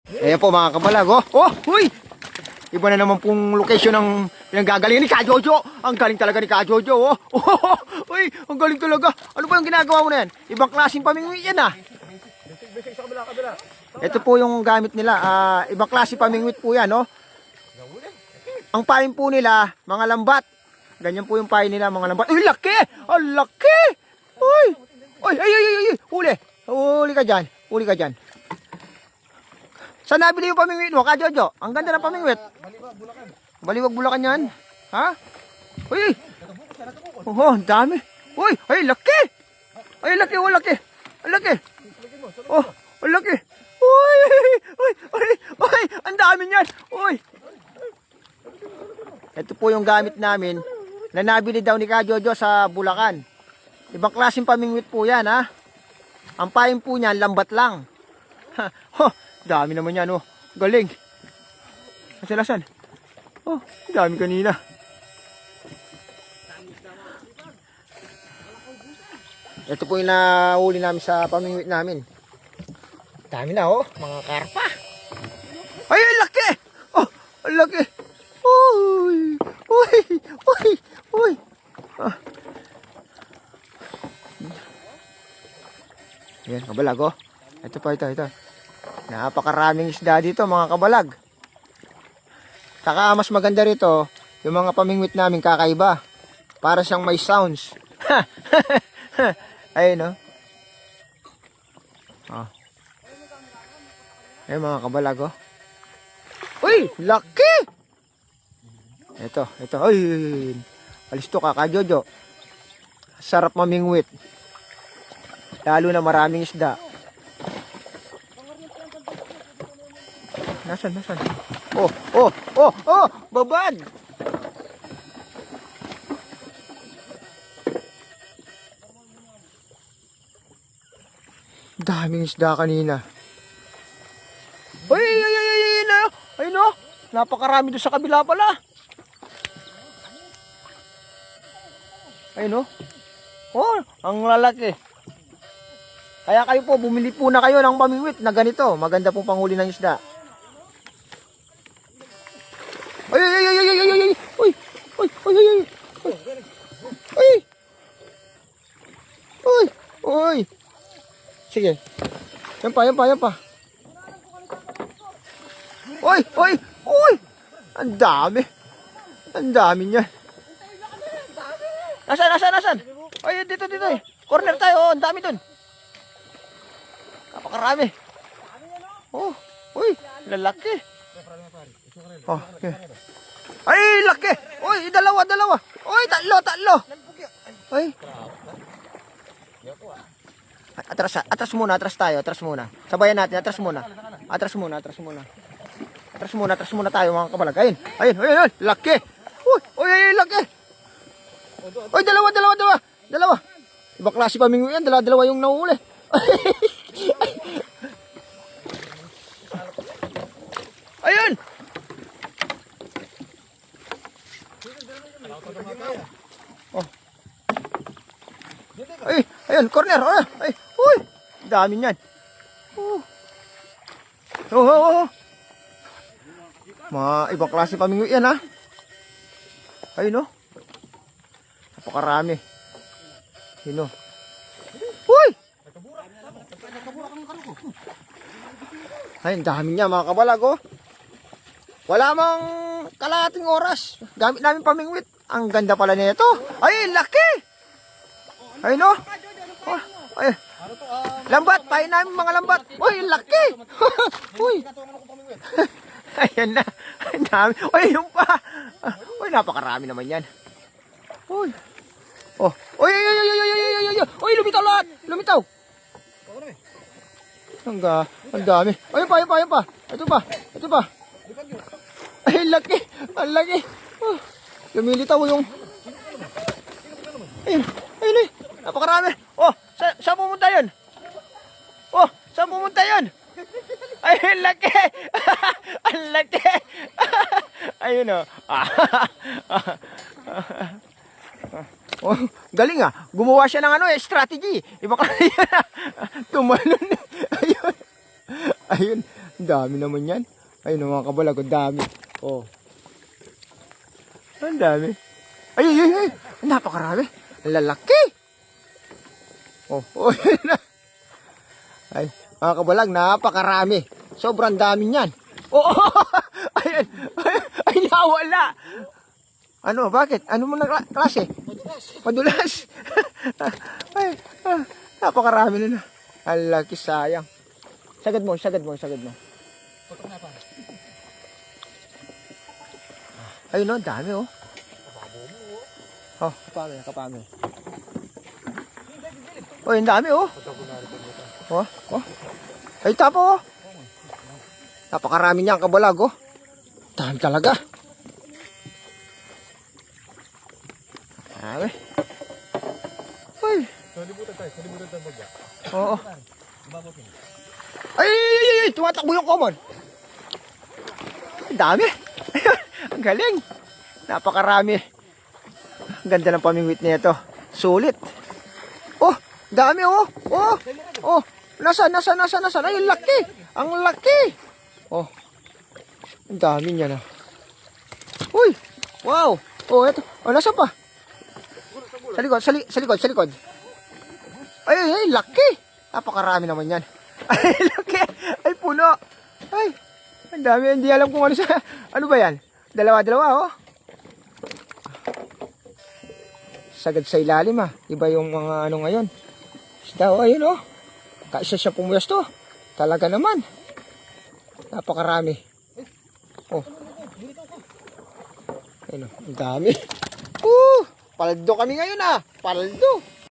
Ayan po mga kabalag, oh. Oh, huy! Iba na naman pong location ng pinanggagalingan ni Kajojo. Ang galing talaga ni Kajojo, oh. Oh, uy, ang galing talaga. Ano ba yung ginagawa mo na yan? Ibang klaseng pamingwi yan, ah. Ito po yung gamit nila. Ibang klase pamingwit po yan, oh. Ang pain po nila, mga lambat. Ganyan po yung pain nila, mga lambat. Uy, laki! Ang laki! Uy! Uy, ay! Huli! Huli ka dyan. Huli ka dyan. Saan nabili yung pamingwit mo, Kajojo? Ang ganda ng pamingwit. Baliwag Bulacan yan. Ha? Uy! Oh, ang dami. Uy! Ay, laki! Ay, laki! Oh, laki! Ang laki! Oh, ang laki! Uy! Uy! Uy! Uy! Ang dami niyan! Uy! Ito po yung gamit namin na nabili daw ni Kajojo sa Bulacan. Ibang klaseng pamingwit po yan, ha? Ang pain po niyan, lambat lang. Ha, oh, dami naman yan, oh. Galing. Asan? Oh, dami kanina. Ito po yung nahuli namin sa pamingwit namin. Dami na, oh. Mga karpa. Ay, ang laki! Oh, ang laki! Uy! Uy! Uy! Uy! Yan, kabalag, oh. Ito pa, ito. Napakaraming isda dito, mga kabalag. Saka mas maganda rito, yung mga pamingwit namin kakaiba. Para siyang may sounds. Ayun, oh. Oh. Ayun, mga kabalag, oh. Uy! Laki! Ito. Ay! Alis to, Kajojo. Sarap mamingwit. Lalo na maraming isda. Nasaan? Oh! Babad! Daming isda kanina. Ay, no! Napakarami doon sa kabila pala. Ay, no! Oh, ang lalaki. Kaya kayo po, bumili po na kayo ng pamingwit na ganito. Maganda pong panghuli ng isda. Ay! Uy! Sige. Yan pa. Uy! Ang dami niyan. Nasaan? Ay, dito eh. Corner tayo, oh, ang dami dun. Napakarami. Oh, uy, lalaki. Oh, okay. Ay, laki. Uy, dalawa. Uy, tatlo. Ay. Atras muna. Sabayan natin, atras muna tayo, mga kabalag. Ayun, laki. Uy, laki. Uy, dalawa. Ibang klase pamingwit yan, dalawa yung nahuli. Ayun. Oh. Ayun, corner. Uy, dami niyan. Oh. Mga ibang klase pamingwit yan, ha. Ayun, oh. Napakarami. Ayun, oh. Uy! Ayun, dami niya, mga kabalag, oh. Wala mang kalahating oras. Gamit namin pamingwit. Ang ganda pala nito. Ay, laki! Ayun, oh. Ay. Lambat, pain namin mga lambat. Uy, laki! Uy. Ayan na. Ang dami. Uy, yung pa. Uy, napakarami naman yan. Uy. Oh. Uy. Uy, lumitaw lahat. Ang dami. Ayun pa. Ito pa. Ay, laki. Ang laki. Oh. Lumilitaw yung... Ayun. Napakarami. Oh, saan pumunta yun? Ay, laki. Ang laki. Ayun, oh. Oh, galing, ah. Gumawa siya ng strategy. Iba ka na yun. Tumalon. Ayun. dami naman yan. Ayun mga kabalag, ang dami. Oh. Ang dami. Ay, ay, ay, ay. Napakarami. Ang lalaki. Oh, oh. Ay, mga kabalag, napakarami. Sobrang dami niyan. Oh, oh. Ayan. Ay, nawala. Ano, bakit? Ano mo na klase? Madulas. Ay, napakarami na. Ang laki, sayang. Sagad mo. Ayun o, dami oh. Oh, kapami. Oh, yung dami oh. Oh. Ay, tapo oh. Napakarami niyan kabalag oh. Dami talaga. Marami. Ay. Salibutan tayo bagya. Oo. Ay, tumatakbo yung common. Ang dami. Ang galing. Napakarami. Ang ganda ng pamingwit nito. Sulit. Oh, dami oh. Oh. Nasaan? Ay, ang laki. Ang laki. Oh. Ang dami niya na. Uy. Wow. Oh, eto. Oh, nasaan pa? Sa likod. Ay, laki. Napakarami naman yan. Ay, laki. Ay, puno. Ay, ang dami. Hindi alam kung ano sa... Ano ba yan? Dalawa, oh. Sagad sa ilalim ah. Iba yung mga ano ngayon. Isda, oh, ayun oh. Kaisa siya pumuyasto. Talaga naman. Napakarami. Oh. Ayun oh, ang dami. Paldo kami ngayon ah. Paldo.